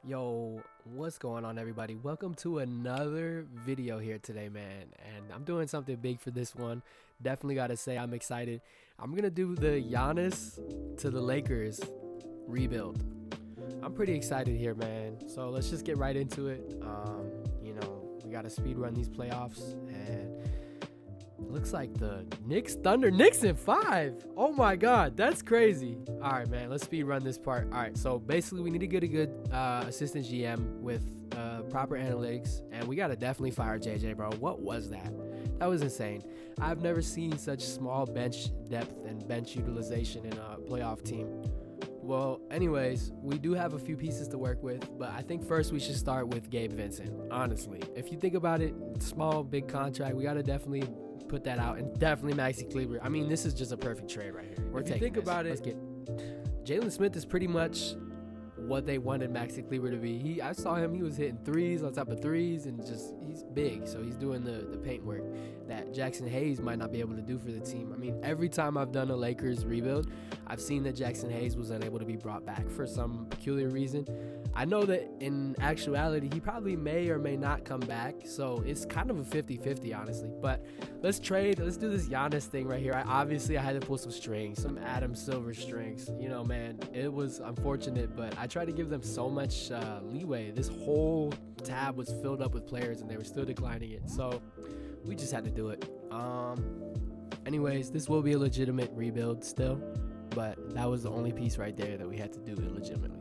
Yo, what's going on, everybody? Welcome to another video here today, man. And I'm doing something big for this one. Definitely got to say I'm excited. I'm going to do the Giannis to the Lakers rebuild. I'm pretty excited here, man. So let's just get right into it. We got to speed run these playoffs, and it looks like the Knicks in 5. Oh my God, that's crazy. All right, man, let's speed run this part. All right, so basically we need to get a good assistant GM with proper analytics, and we got to definitely fire JJ, bro. What was that? That was insane. I've never seen such small bench depth and bench utilization in a playoff team. Well, anyways, we do have a few pieces to work with, but I think first we should start with Gabe Vincent, honestly. If you think about it, small, big contract, we got to definitely put that out, and definitely Maxi Kleber. I mean, this is just a perfect trade right here. If you think about it, Jalen Smith is pretty much what they wanted Maxi Kleber to be. I saw him, he was hitting threes on top of threes, and just he's big, so he's doing the paint work that Jackson Hayes might not be able to do for the team. I mean, every time I've done a Lakers rebuild, I've seen that Jackson Hayes was unable to be brought back for some peculiar reason. I know that in actuality, he probably may or may not come back, so it's kind of a 50-50, honestly. But let's trade. Let's do this Giannis thing right here. I had to pull some strings, some Adam Silver strings. You know, man, it was unfortunate, but I tried to give them so much leeway. This whole tab was filled up with players, and they were still declining it. So we just had to do it. Anyways, this will be a legitimate rebuild still, but that was the only piece right there that we had to do legitimately.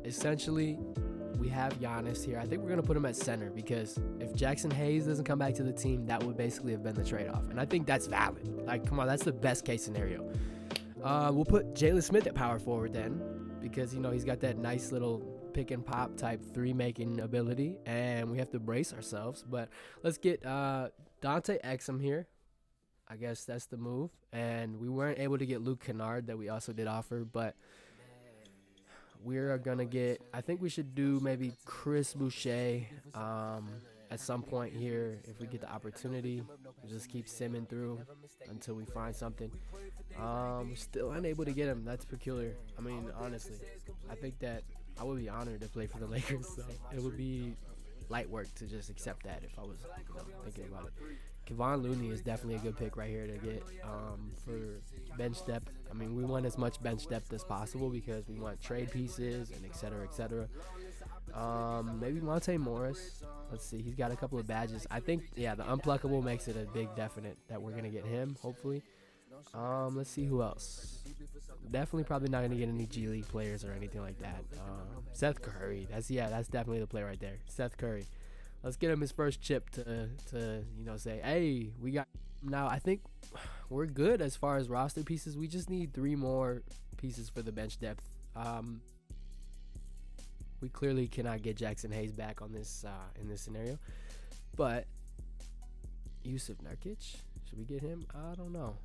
Essentially, we have Giannis here. I think we're going to put him at center, because if Jackson Hayes doesn't come back to the team, that would basically have been the trade-off. And I think that's valid. Like, come on, that's the best case scenario. We'll put Jalen Smith at power forward then, because, you know, he's got that nice little pick and pop type three making ability, and we have to brace ourselves. But let's get Dante Exum here. I guess that's the move. And we weren't able to get Luke Kennard that we also did offer, but we're gonna get, I think we should do maybe Chris Boucher at some point here if we get the opportunity. We'll just keep simming through until we find something. Still unable to get him. That's peculiar. I mean, honestly, I think that I would be honored to play for the Lakers, so it would be light work to just accept that if I was thinking about it. Kevon Looney is definitely a good pick right here to get for bench depth. I mean, we want as much bench depth as possible because we want trade pieces and et cetera, et cetera. Maybe Monte Morris. Let's see. He's got a couple of badges. I think, yeah, the unpluckable makes it a big definite that we're going to get him, hopefully. Let's see who else. Definitely probably not going to get any G League players or anything like that. Seth Curry. That's definitely the play right there. Seth Curry. Let's get him his first chip to say, hey, we got him now. I think we're good as far as roster pieces. We just need 3 more pieces for the bench depth. We clearly cannot get Jackson Hayes back on this in this scenario. But Yusuf Nurkic, should we get him? I don't know.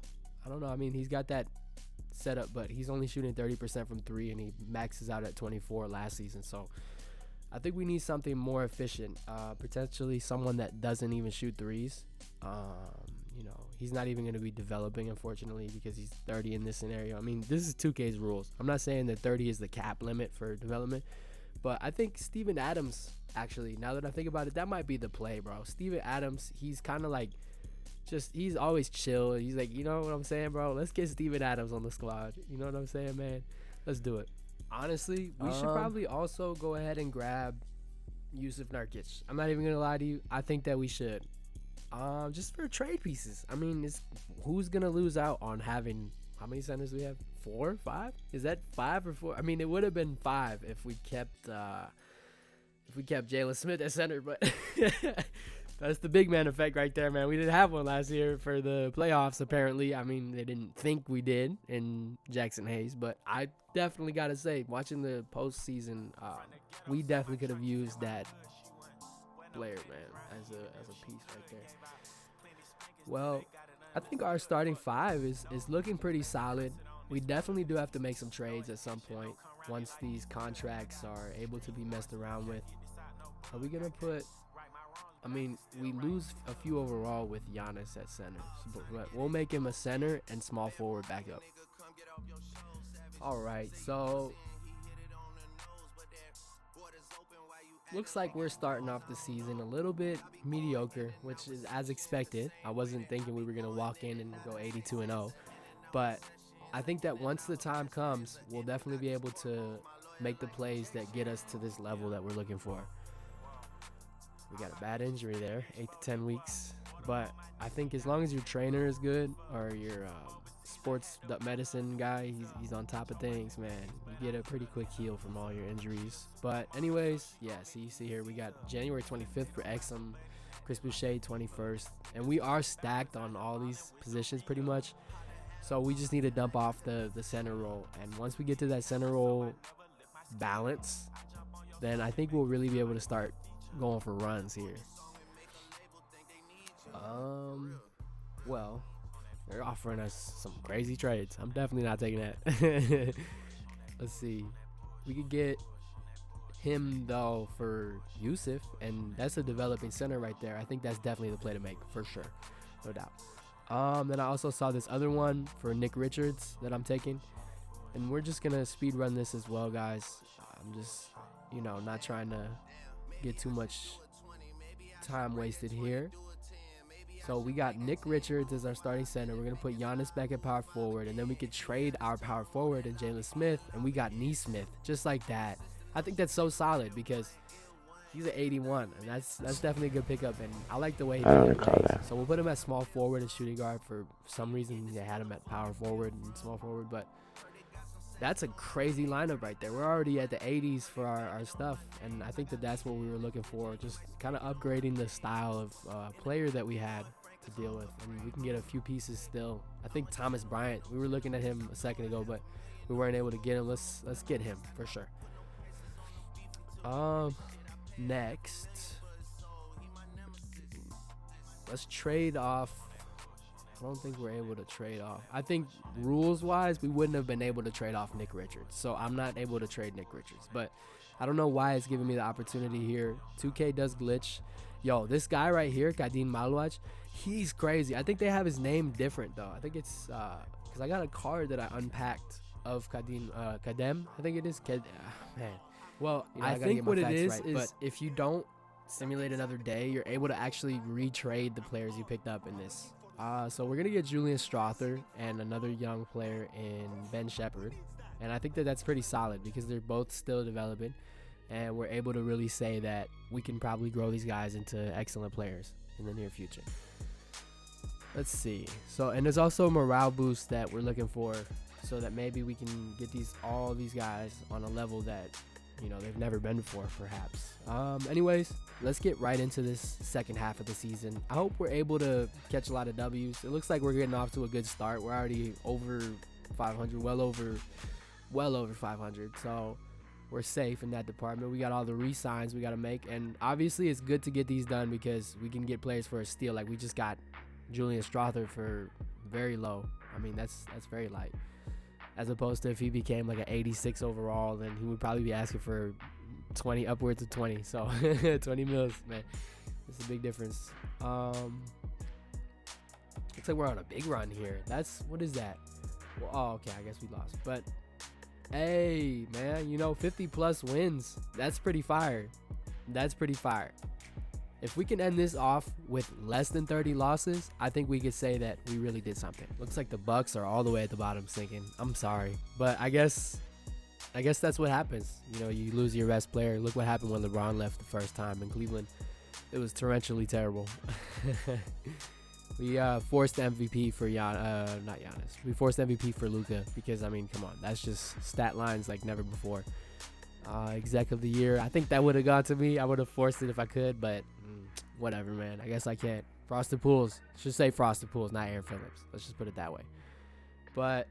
I mean, he's got that setup, but he's only shooting 30% from 3, and he maxes out at 24 last season. So I think we need something more efficient, potentially someone that doesn't even shoot threes. He's not even going to be developing, unfortunately, because he's 30 in this scenario. I mean, this is 2K's rules. I'm not saying that 30 is the cap limit for development, but I think Steven Adams, actually, now that I think about it, that might be the play, bro. Steven Adams, he's kind of like, he's always chill. He's like, you know what I'm saying, bro? Let's get Steven Adams on the squad. You know what I'm saying, man? Let's do it. Honestly, we should probably also go ahead and grab Yusuf Nurkic. I'm not even going to lie to you. I think that we should. Just for trade pieces. I mean, who's going to lose out on having, how many centers do we have? 4, 5? Is that 5 or 4? I mean, it would have been 5 if we kept Jalen Smith at center, but that's the big man effect right there, man. We didn't have one last year for the playoffs, apparently. I mean, they didn't think we did in Jackson Hayes, but I definitely got to say, watching the postseason, we definitely could have used that player, man, as a piece right there. Well, I think our starting 5 is looking pretty solid. We definitely do have to make some trades at some point once these contracts are able to be messed around with. Are we going to put, I mean, we lose a few overall with Giannis at center, but we'll make him a center and small forward backup. All right, so looks like we're starting off the season a little bit mediocre, which is as expected. I wasn't thinking we were going to walk in and go 82-0, but I think that once the time comes, we'll definitely be able to make the plays that get us to this level that we're looking for. We got a bad injury there, 8 to 10 weeks, but I think as long as your trainer is good or your sports medicine guy, he's on top of things, man, you get a pretty quick heal from all your injuries. But anyways, yeah, so you see here we got January 25th for Exum, Chris Boucher 21st, and we are stacked on all these positions pretty much. So we just need to dump off the center role, and once we get to that center role balance, then I think we'll really be able to start going for runs here. Well, they're offering us some crazy trades. I'm definitely not taking that. Let's see. We could get him, though, for Yusuf, and that's a developing center right there. I think that's definitely the play to make, for sure. No doubt. Then I also saw this other one for Nick Richards that I'm taking. And we're just going to speed run this as well, guys. I'm just, not trying to get too much time wasted here. So we got Nick Richards as our starting center. We're going to put Giannis back at power forward, and then we could trade our power forward and Jalen Smith, and we got Neesmith just like that. I think that's so solid because he's an 81, and that's definitely a good pickup, and I like the way he plays. So we'll put him at small forward and shooting guard. For some reason, they had him at power forward and small forward, but that's a crazy lineup right there. We're already at the 80s for our stuff, and I think that's what we were looking for, just kind of upgrading the style of player that we had to deal with, and we can get a few pieces still. I think Thomas Bryant, we were looking at him a second ago, but we weren't able to get him. Let's get him for sure. Next, let's trade off. I don't think we're able to trade off. I think rules-wise, we wouldn't have been able to trade off Nick Richards. So I'm not able to trade Nick Richards. But I don't know why it's giving me the opportunity here. 2K does glitch. Yo, this guy right here, Kadin Maluaj, he's crazy. I think they have his name different, though. I think it's because I got a card that I unpacked of Kadem. I think it is. Man. Well, I think what it is but if you don't simulate another day, you're able to actually retrade the players you picked up in this. So we're going to get Julian Strother and another young player in Ben Shepherd. And I think that's pretty solid because they're both still developing. And we're able to really say that we can probably grow these guys into excellent players in the near future. Let's see. So, and there's also a morale boost that we're looking for so that maybe we can get all these guys on a level that, they've never been before, perhaps. Anyways, let's get right into this second half of the season. I hope we're able to catch a lot of W's. It looks like we're getting off to a good start. We're already over 500, well over 500. So we're safe in that department. We got all the re-signs we got to make. And obviously it's good to get these done because we can get players for a steal. Like we just got Julian Strother for very low. I mean, that's very light. As opposed to if he became like an 86 overall, then he would probably be asking for 20, upwards of 20. So 20 mils, man. It's a big difference. Looks like we're on a big run here. What is that? Well, oh, okay, I guess we lost. But hey, man, 50 plus wins. That's pretty fire. If we can end this off with less than 30 losses, I think we could say that we really did something. Looks like the Bucks are all the way at the bottom sinking. I'm sorry, but I guess that's what happens. You lose your best player. Look what happened when LeBron left the first time in Cleveland. It was torrentially terrible. We forced MVP for not Giannis. We forced MVP for Luka because, I mean, come on. That's just stat lines like never before. Exec of the year. I think that would have gone to me. I would have forced it if I could, but whatever, man. I guess I can't. Frosted Pools. Should say Frosted Pools, not Aaron Phillips. Let's just put it that way. But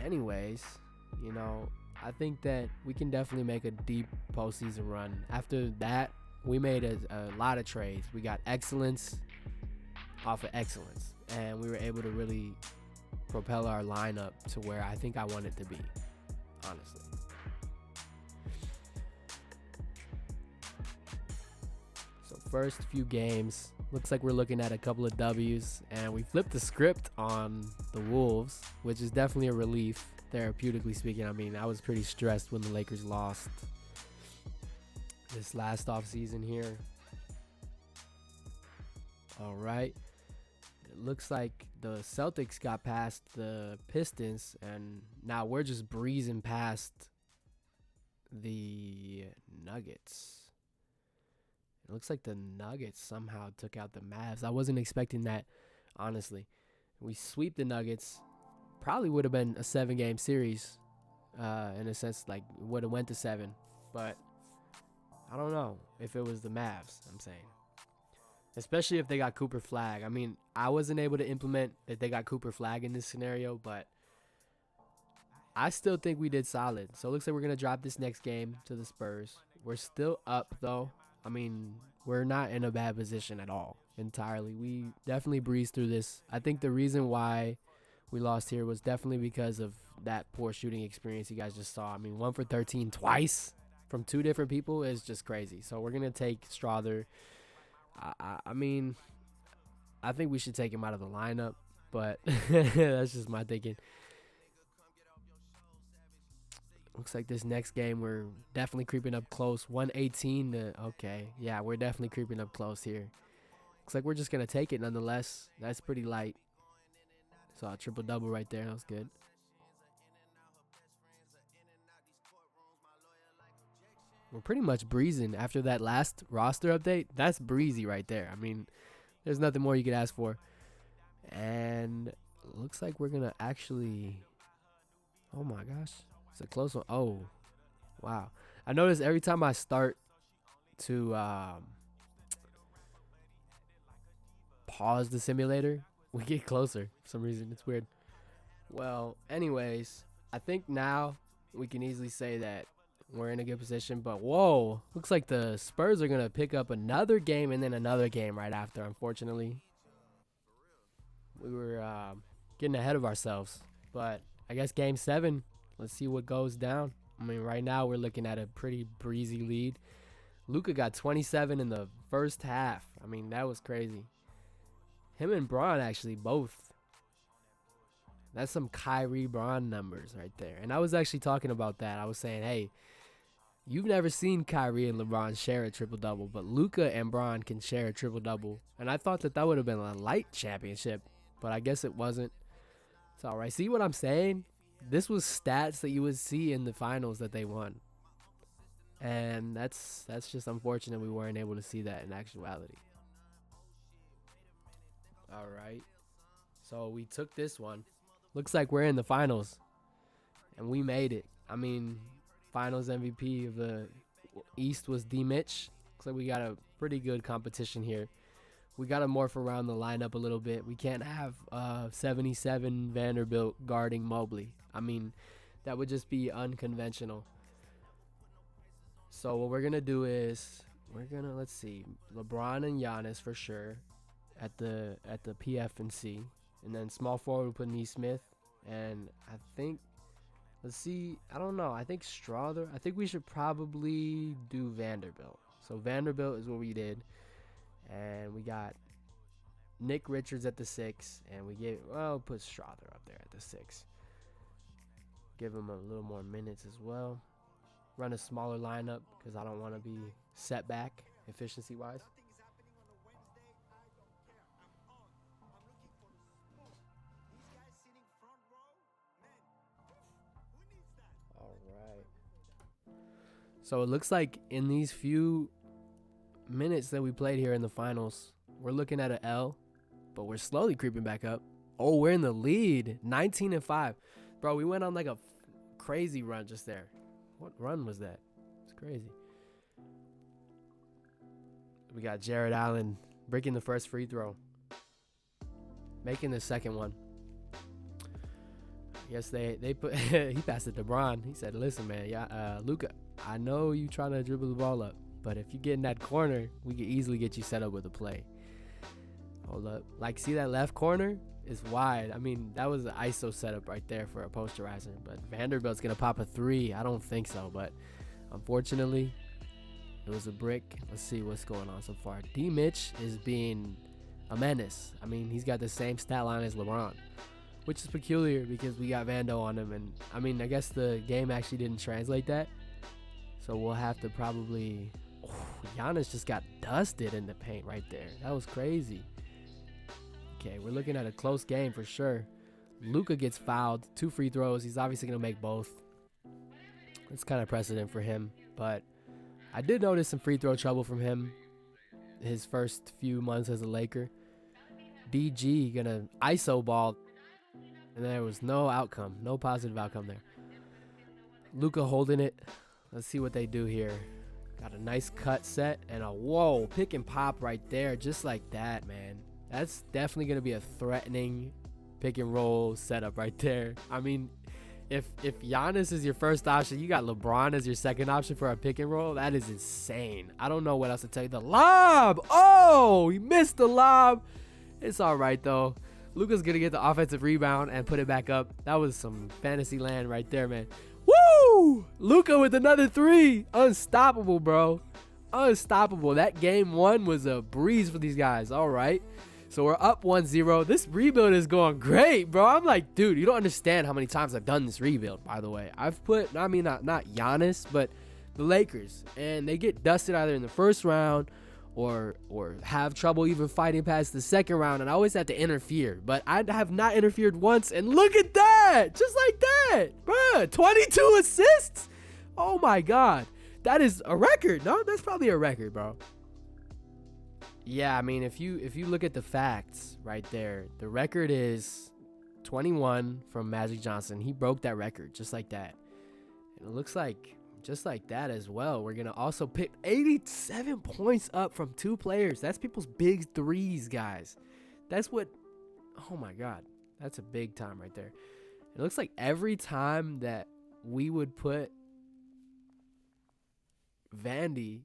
anyways, I think that we can definitely make a deep postseason run. After that, we made a lot of trades. We got excellence off of excellence, and we were able to really propel our lineup to where I think I want it to be, honestly. So first few games, looks like we're looking at a couple of W's, and we flipped the script on the Wolves, which is definitely a relief, therapeutically speaking. I mean, I was pretty stressed when the Lakers lost. this last off season here. All right. It looks like the Celtics got past the Pistons, and now we're just breezing past the Nuggets. It looks like the Nuggets somehow took out the Mavs. I wasn't expecting that, honestly. We sweep the Nuggets. Probably would have been a 7-game series, in a sense, like would have went to 7. But I don't know if it was the Mavs, I'm saying. Especially if they got Cooper Flag. I mean, I wasn't able to implement that they got Cooper Flag in this scenario, but I still think we did solid. So it looks like we're going to drop this next game to the Spurs. We're still up, though. I mean, we're not in a bad position at all, entirely. We definitely breezed through this. I think the reason why we lost here was definitely because of that poor shooting experience you guys just saw. I mean, 1 for 13 twice from 2 different people is just crazy. So we're going to take Strother. I mean, I think we should take him out of the lineup, but that's just my thinking. Looks like this next game we're definitely creeping up close. 118 to, okay. Yeah, we're definitely creeping up close here. Looks like we're just going to take it nonetheless. That's pretty light. Saw a triple-double right there. That was good. We're pretty much breezing after that last roster update. That's breezy right there. I mean, there's nothing more you could ask for. And looks like we're going to actually, oh my gosh, it's a close one. Oh, wow. I notice every time I start to pause the simulator, we get closer for some reason. It's weird. Well, anyways, I think now we can easily say that we're in a good position, but whoa, looks like the Spurs are going to pick up another game and then another game right after, unfortunately. We were getting ahead of ourselves, but I guess game 7, let's see what goes down. I mean, right now we're looking at a pretty breezy lead. Luka got 27 in the first half. I mean, that was crazy. Him and Braun actually both. That's some Kyrie Braun numbers right there. And I was actually talking about that. I was saying, hey, you've never seen Kyrie and LeBron share a triple-double, but Luka and Braun can share a triple-double. And I thought that would have been a light championship, but I guess it wasn't. It's all right. See what I'm saying? This was stats that you would see in the finals that they won. And that's just unfortunate we weren't able to see that in actuality. All right. So we took this one. Looks like we're in the finals. And we made it. I mean, finals MVP of the East was D. Mitch. Looks like we got a pretty good competition here. We got to morph around the lineup a little bit. We can't have 77 Vanderbilt guarding Mobley. I mean, that would just be unconventional. So what we're going to do is we're going to, let's see, LeBron and Giannis for sure at the PF and C. And then small forward, we'll put Nesmith. And I think, let's see, I don't know. I think Strother, I think we should probably do Vanderbilt. So Vanderbilt is what we did. And we got Nick Richards at the 6. And we gave, well, put Strother up there at the 6. Give him a little more minutes as well. Run a smaller lineup because I don't want to be set back efficiency-wise. All right. So it looks like in these few minutes that we played here in the finals, we're looking at an L, but we're slowly creeping back up. Oh, we're in the lead, 19-5. Bro, we went on like a crazy run just there. What run was that? It's crazy. We got Jared Allen breaking the first free throw, making the second one. Yes, they put he passed it to Bron. He said, "Listen, man, Luka, I know you trying to dribble the ball up, but if you get in that corner, we could easily get you set up with a play." Hold up, like see that left corner is wide. I mean, that was an ISO setup right there for a posterizer. But Vanderbilt's gonna pop a 3. I don't think so, but unfortunately, it was a brick. Let's see what's going on so far. D. Mitch is being a menace. I mean, he's got the same stat line as LeBron, which is peculiar because we got Vando on him. And I mean, I guess the game actually didn't translate that. So we'll have to probably Giannis just got dusted in the paint right there. That was crazy. Okay, we're looking at a close game for sure. Luka gets fouled. 2 free throws. He's obviously going to make both. It's kind of precedent for him. But I did notice some free throw trouble from him his first few months as a Laker. DG going to ISO ball. And there was no outcome. No positive outcome there. Luka holding it. Let's see what they do here. Got a nice cut set and a whoa pick and pop right there, just like that, man. That's definitely gonna be a threatening pick and roll setup right there. I mean, if Giannis is your first option, you got LeBron as your second option for a pick and roll. That is insane. I don't know what else to tell you. The lob, oh, he missed the lob. It's all right though. Luka's gonna get the offensive rebound and put it back up. That was some fantasy land right there, man. Woo! Luka with another 3. Unstoppable, bro. Unstoppable. That game 1 was a breeze for these guys. All right. So we're up 1-0. This rebuild is going great, bro. I'm like, dude, you don't understand how many times I've done this rebuild, by the way. I've put, I mean, not Giannis, but the Lakers. And they get dusted either in the first round or have trouble even fighting past the second round, and I always have to interfere, but I have not interfered once, and look at that, just like that, bruh, 22 assists. Oh my god, that is a record. No, that's probably a record, bro. Yeah, I mean, if you look at the facts right there, the record is 21 from Magic Johnson. He broke that record just like that, and it looks like just like that as well. We're going to also pick 87 points up from 2 players. That's people's big threes, guys. That's what, oh my God, that's a big time right there. It looks like every time that we would put Vandy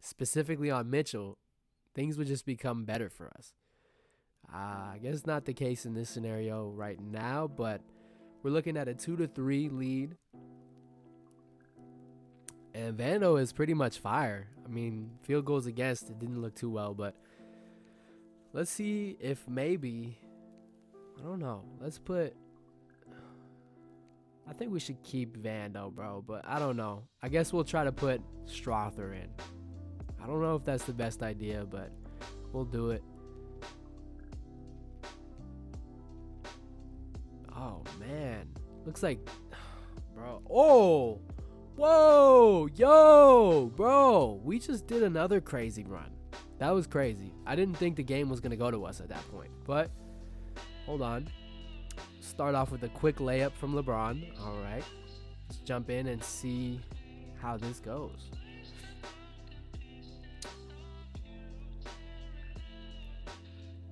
specifically on Mitchell, things would just become better for us. I guess not the case in this scenario right now, but we're looking at a 2-3 lead. And Vando is pretty much fire. I mean, field goals against, it didn't look too well, but let's see if maybe, I don't know. Let's put, I think we should keep Vando, bro, but I don't know. I guess we'll try to put Strother in. I don't know if that's the best idea, but we'll do it. Oh, man. Looks like, bro. Oh! Whoa, yo, bro, we just did another crazy run. That was crazy. I didn't think the game was going to go to us at that point, but hold on. Start off with a quick layup from LeBron. All right, let's jump in and see how this goes.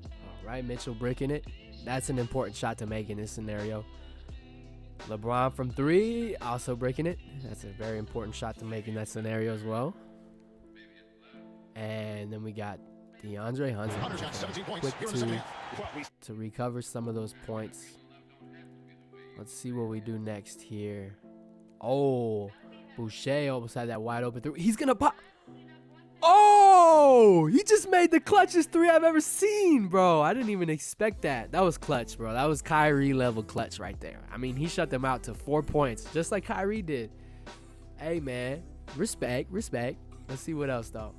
All right, Mitchell bricking it. That's an important shot to make in this scenario. LeBron from 3, also breaking it. That's a very important shot to make in that scenario as well. And then we got DeAndre Hunter. Quick to recover some of those points. Let's see what we do next here. Oh, Boucher almost had that wide open 3. He's going to pop. Oh, he just made the clutchest 3 I've ever seen, bro. I didn't even expect that. That was clutch, bro. That was Kyrie level clutch right there. I mean, he shut them out to 4 points, just like Kyrie did. Hey, man, respect. Let's see what else, though.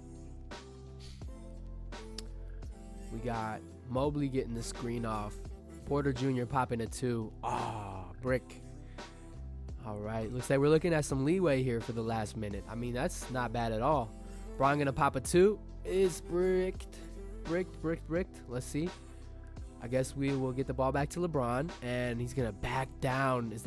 We got Mobley getting the screen off. Porter Jr. popping a 2. Oh, brick. All right, looks like we're looking at some leeway here for the last minute. I mean, that's not bad at all. Bron gonna pop a 2. Is bricked. Let's see. I guess we will get the ball back to LeBron, and he's gonna back down. He's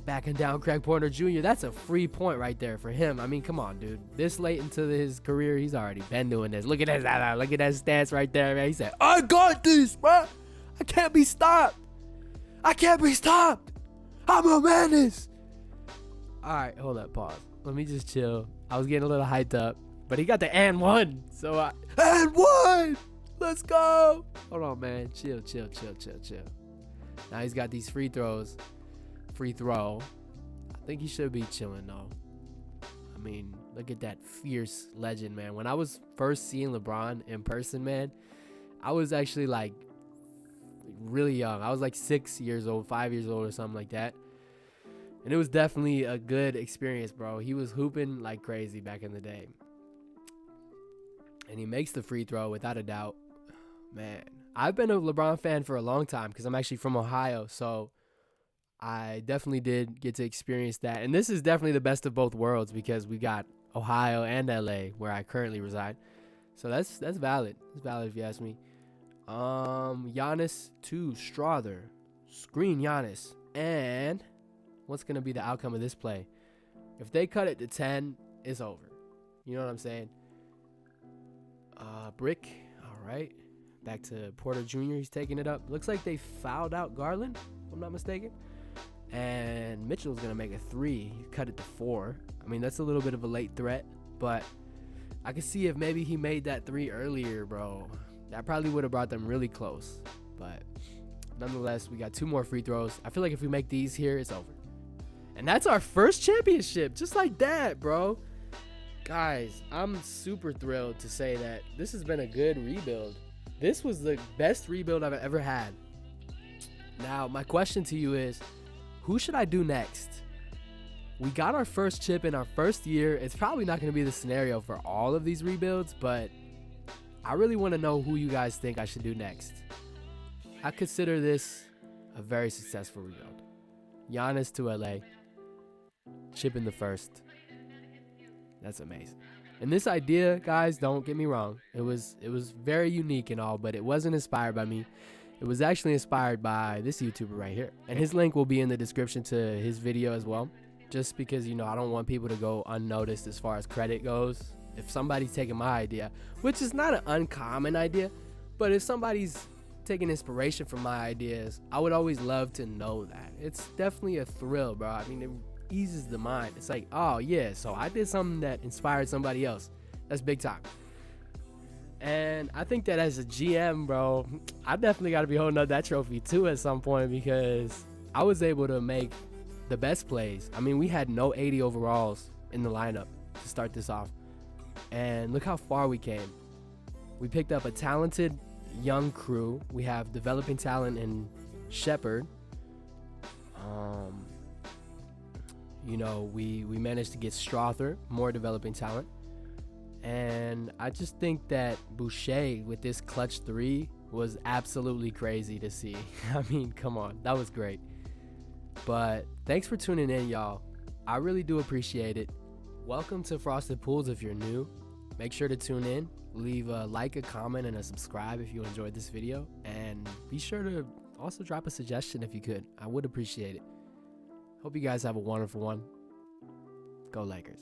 backing down Craig Porter Jr.? That's a free point right there for him. I mean, come on, dude. This late into his career, he's already been doing this. Look at that. Look at that stance right there, man. He said, "I got this, bro. I can't be stopped. I'm a menace." All right, hold up, pause. Let me just chill. I was getting a little hyped up. But he got the and 1. So and 1. Let's go. Hold on, man. Chill. Now he's got these free throws. Free throw. I think he should be chilling, though. I mean, look at that fierce legend, man. When I was first seeing LeBron in person, man, I was actually like really young. I was like 6 years old, 5 years old or something like that. And it was definitely a good experience, bro. He was hooping like crazy back in the day. and he makes the free throw without a doubt. Man, I've been a LeBron fan for a long time because I'm actually from Ohio, so I definitely did get to experience that. And this is definitely the best of both worlds because we got Ohio and LA where I currently reside. So that's valid. It's valid if you ask me. Giannis to Strother. Screen Giannis. And what's going to be the outcome of this play? If they cut it to 10, it's over. You know what I'm saying? Brick. All right. Back to Porter Jr. He's taking it up. Looks like they fouled out Garland, if I'm not mistaken. And Mitchell's going to make a 3. He cut it to 4. I mean, that's a little bit of a late threat, but I could see if maybe he made that 3 earlier, bro. That probably would have brought them really close. But nonetheless, we got 2 more free throws. I feel like if we make these here, it's over. And that's our first championship, just like that, bro. Guys, I'm super thrilled to say that this has been a good rebuild. This was the best rebuild I've ever had. Now, my question to you is, who should I do next? We got our first chip in our first year. It's probably not going to be the scenario for all of these rebuilds, but I really want to know who you guys think I should do next. I consider this a very successful rebuild. Giannis to LA. Chip in the first. That's amazing. And this idea, guys, don't get me wrong. It was very unique and all, but it wasn't inspired by me. It was actually inspired by this YouTuber right here. And his link will be in the description to his video as well. Just because, you know, I don't want people to go unnoticed as far as credit goes. If somebody's taking my idea, which is not an uncommon idea, but if somebody's taking inspiration from my ideas, I would always love to know that. It's definitely a thrill, bro. I mean, it eases the mind. It's like, oh yeah, so I did something that inspired somebody else. That's big time. And I think that as a GM, bro, I definitely got to be holding up that trophy too at some point because I was able to make the best plays. I mean, we had no 80 overalls in the lineup to start this off. And look how far we came. We picked up a talented young crew. We have developing talent in Shepherd. You know, we managed to get Strother, more developing talent. And I just think that Boucher with this clutch 3 was absolutely crazy to see. I mean, come on. That was great. But thanks for tuning in, y'all. I really do appreciate it. Welcome to Frosted Pools if you're new. Make sure to tune in. Leave a like, a comment, and a subscribe if you enjoyed this video. And be sure to also drop a suggestion if you could. I would appreciate it. Hope you guys have a wonderful one. Go Lakers.